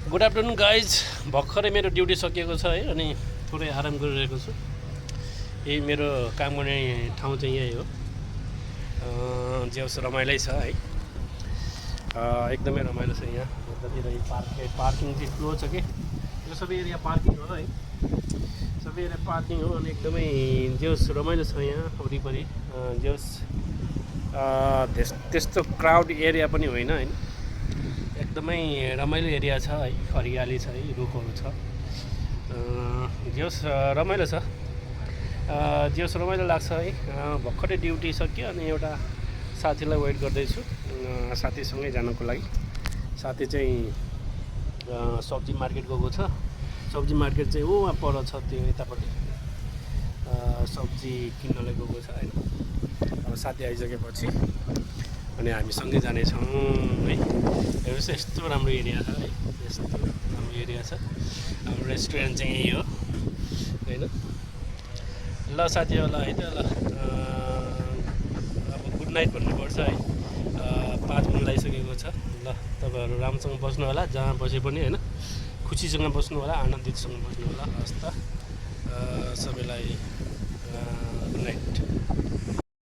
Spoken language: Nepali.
Good afternoon guys. भर्खरै मेरो ड्युटी सकिएको छ है, अनि थोरै आराम गरिरहेको छु। यही मेरो काम गर्ने ठाउँ चाहिँ यही हो। जे होस् रमाइलो छ है, एकदमै रमाइलो छ यहाँ। जतातिर पार्किङ चाहिँ ठुलो छ कि, यो सबै एरिया पार्किङ हो है, सबै एरिया पार्किङ हो। अनि एकदमै जे होस् रमाइलो छ यहाँ वरिपरि। जे होस् त्यस्तो क्राउड एरिया पनि होइन होइन, एकदमै रमाइलो एरिया छ है, हरियाली छ है, रुखहरू छ। जे होस् रमाइलो छ, जे होस् रमाइलो लाग्छ है। भर्खरै ड्युटी सक्यो अनि एउटा साथीलाई वेट गर्दैछु, साथीसँगै जानको लागि। साथी चाहिँ सब्जी मार्केट गएको छ। सब्जी मार्केट चाहिँ वहाँ पर छ, त्यो यतापट्टि सब्जी किन्नलाई गएको छ होइन। अब साथी आइसकेपछि अनि हामी सँगै जानेछौँ है। हेर्नुहोस् यस्तो राम्रो एरिया छ है, यस्तो राम्रो एरिया छ। हाम्रो रेस्टुरेन्ट चाहिँ यही हो होइन। ल साथीहरूलाई है त, ल अब गुड नाइट भन्नुपर्छ है। 5 बजी लगाइसकेको छ। ल तपाईँहरू राम्रोसँग बस्नु होला, जहाँ बसे पनि होइन, खुसीसँग बस्नु होला, आनन्दितसँग बस्नु होला। हस् त, सबैलाई गुड नाइट।